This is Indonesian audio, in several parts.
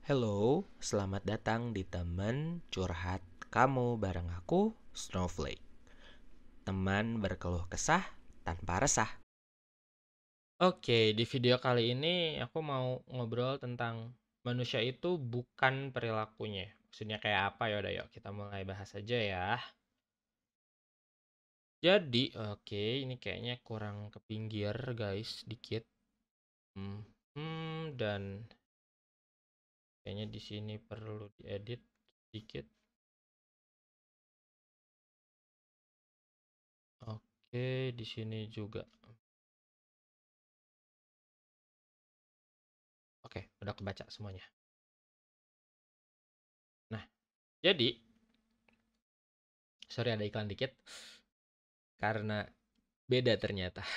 Hello, selamat datang di teman curhat kamu bareng aku, Snowflake. Teman berkeluh kesah tanpa resah. Oke, di video kali ini aku mau ngobrol tentang manusia itu bukan perilakunya. Maksudnya kayak apa ya? Udah yuk kita mulai bahas aja ya. Jadi, oke, ini kayaknya kurang ke pinggir guys, dikit. Dan kayaknya di sini perlu diedit sedikit. Oke, di sini juga. Oke, udah kebaca semuanya. Nah, jadi, sorry ada iklan dikit karena beda ternyata.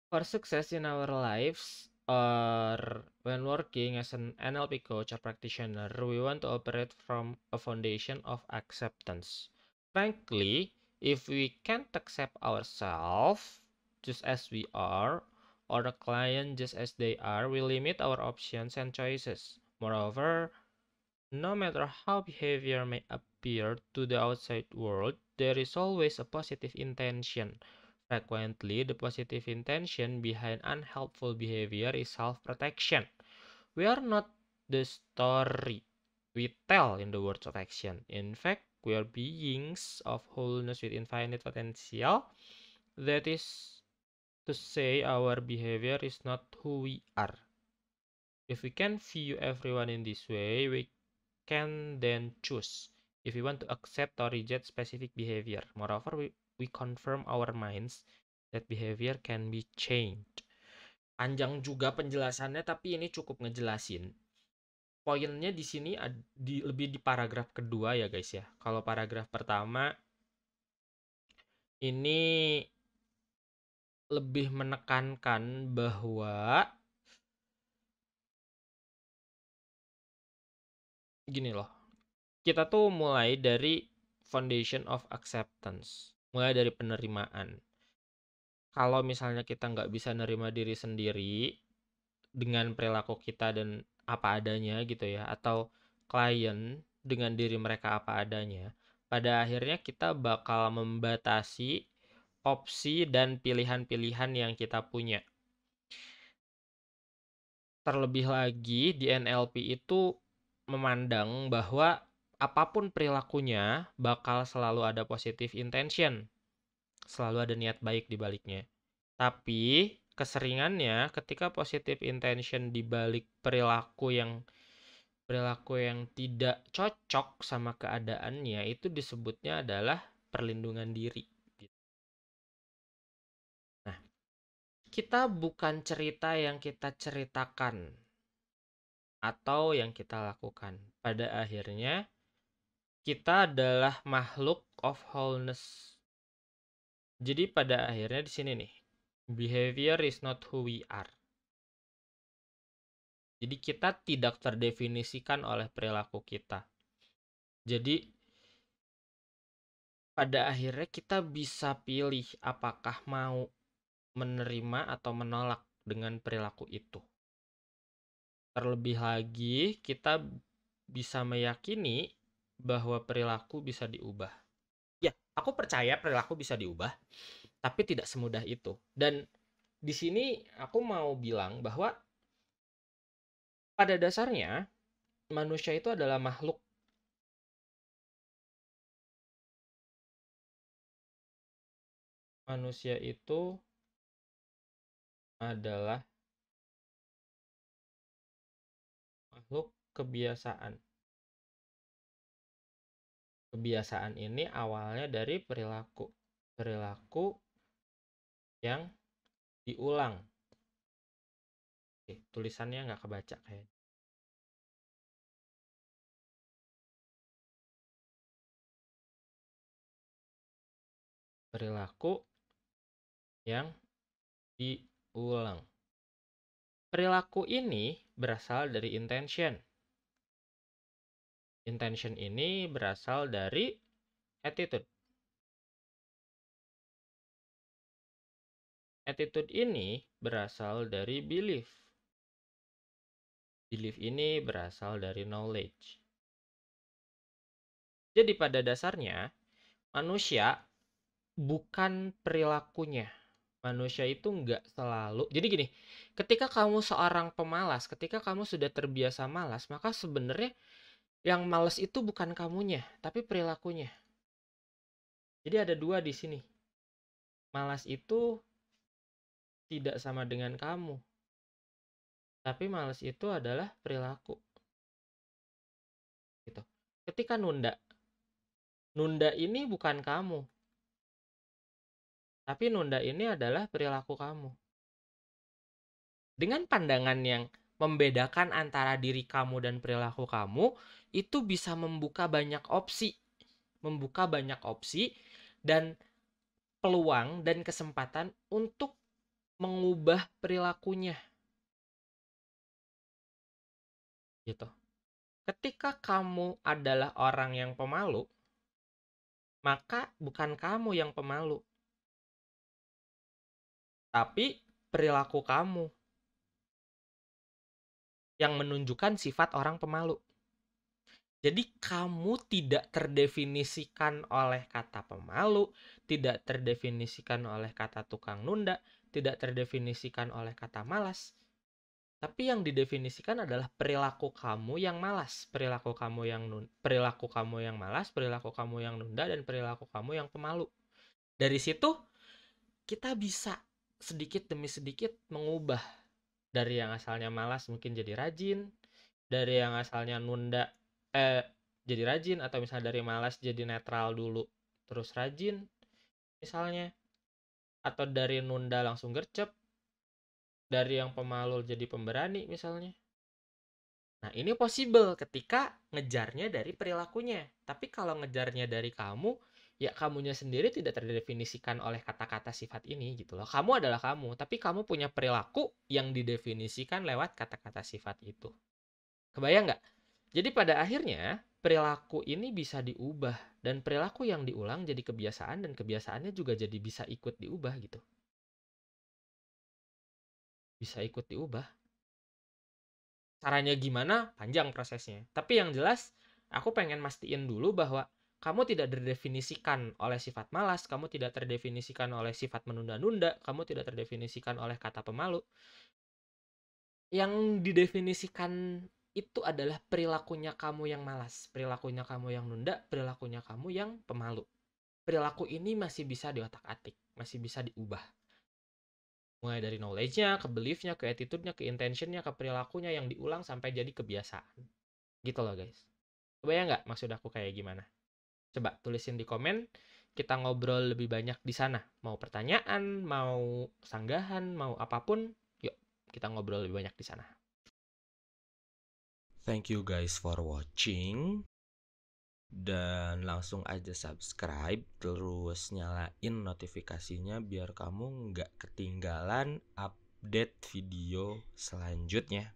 For success in our lives, or when working as an NLP coach or practitioner, we want to operate from a foundation of acceptance. Frankly, if we can't accept ourselves just as we are, or the client just as they are, we limit our options and choices. Moreover, no matter how behavior may appear to the outside world, there is always a positive intention. Frequently, the positive intention behind unhelpful behavior is self-protection. We are not the story we tell in the words of action. In fact, we are beings of wholeness with infinite potential. That is to say, our behavior is not who we are. If we can view everyone in this way, we can then choose if we want to accept or reject specific behavior. Moreover, we confirm our minds that behavior can be changed. Panjang juga penjelasannya, tapi ini cukup ngejelasin. Poinnya di sini lebih di paragraf kedua ya guys ya. Kalau paragraf pertama ini lebih menekankan bahwa gini loh. Kita tuh mulai dari foundation of acceptance. Mulai dari penerimaan. Kalau misalnya kita nggak bisa nerima diri sendiri dengan perilaku kita dan apa adanya gitu ya, atau klien dengan diri mereka apa adanya, pada akhirnya kita bakal membatasi opsi dan pilihan-pilihan yang kita punya. Terlebih lagi di NLP itu memandang bahwa apapun perilakunya bakal selalu ada positive intention, selalu ada niat baik di baliknya. Tapi keseringannya ketika positive intention di balik perilaku yang tidak cocok sama keadaannya itu disebutnya adalah perlindungan diri. Nah, kita bukan cerita yang kita ceritakan atau yang kita lakukan. Pada akhirnya kita adalah makhluk of wholeness. Jadi pada akhirnya di sini nih, behavior is not who we are. Jadi kita tidak terdefinisikan oleh perilaku kita. Jadi pada akhirnya kita bisa pilih apakah mau menerima atau menolak dengan perilaku itu. Terlebih lagi, kita bisa meyakini bahwa perilaku bisa diubah. Ya, aku percaya perilaku bisa diubah, tapi tidak semudah itu. Dan di sini aku mau bilang bahwa pada dasarnya manusia itu adalah makhluk. Manusia itu adalah makhluk kebiasaan. Kebiasaan ini awalnya dari perilaku. Perilaku yang diulang. Oke, tulisannya nggak kebaca kayaknya. Perilaku yang diulang. Perilaku ini berasal dari intention. Intention ini berasal dari attitude. Attitude ini berasal dari belief. Belief ini berasal dari knowledge. Jadi pada dasarnya, manusia bukan perilakunya. Manusia itu nggak selalu. Jadi gini, ketika kamu seorang pemalas, ketika kamu sudah terbiasa malas, maka sebenarnya yang malas itu bukan kamunya, tapi perilakunya. Jadi ada dua di sini. Malas itu tidak sama dengan kamu, tapi malas itu adalah perilaku. Gitu. Ketika nunda ini bukan kamu, tapi nunda ini adalah perilaku kamu. Dengan pandangan yang membedakan antara diri kamu dan perilaku kamu, itu bisa membuka banyak opsi. Membuka banyak opsi dan peluang dan kesempatan untuk mengubah perilakunya. Gitu. Ketika kamu adalah orang yang pemalu, maka bukan kamu yang pemalu, tapi perilaku kamu yang menunjukkan sifat orang pemalu. Jadi kamu tidak terdefinisikan oleh kata pemalu, tidak terdefinisikan oleh kata tukang nunda, tidak terdefinisikan oleh kata malas. Tapi yang didefinisikan adalah perilaku kamu yang malas, perilaku kamu yang malas, perilaku kamu yang nunda, dan perilaku kamu yang pemalu. Dari situ kita bisa sedikit demi sedikit mengubah dari yang asalnya malas mungkin jadi rajin, dari yang asalnya nunda jadi rajin, atau misalnya dari malas jadi netral dulu terus rajin misalnya, atau dari nunda langsung gercep, dari yang pemalu jadi pemberani misalnya. Nah, ini possible ketika ngejarnya dari perilakunya. Tapi kalau ngejarnya dari kamu, ya kamunya sendiri tidak terdefinisikan oleh kata-kata sifat ini gitu loh. Kamu adalah kamu, tapi kamu punya perilaku yang didefinisikan lewat kata-kata sifat itu. Kebayang nggak? Jadi pada akhirnya perilaku ini bisa diubah, dan perilaku yang diulang jadi kebiasaan, dan kebiasaannya juga jadi bisa ikut diubah gitu. Bisa ikut diubah. Caranya gimana? Panjang prosesnya. Tapi yang jelas, aku pengen mastiin dulu bahwa kamu tidak terdefinisikan oleh sifat malas, kamu tidak terdefinisikan oleh sifat menunda-nunda, kamu tidak terdefinisikan oleh kata pemalu. Yang didefinisikan itu adalah perilakunya kamu yang malas, perilakunya kamu yang nunda, perilakunya kamu yang pemalu. Perilaku ini masih bisa diotak-atik, masih bisa diubah. Mulai dari knowledge-nya, ke belief-nya, ke attitude-nya, ke intention-nya, ke perilakunya yang diulang sampai jadi kebiasaan. Gitu loh guys. Kebayang nggak maksud aku kayak gimana? Coba tulisin di komen, kita ngobrol lebih banyak di sana. Mau pertanyaan, mau sanggahan, mau apapun, yuk kita ngobrol lebih banyak di sana. Thank you guys for watching. Dan langsung aja subscribe, terus nyalain notifikasinya biar kamu nggak ketinggalan update video selanjutnya.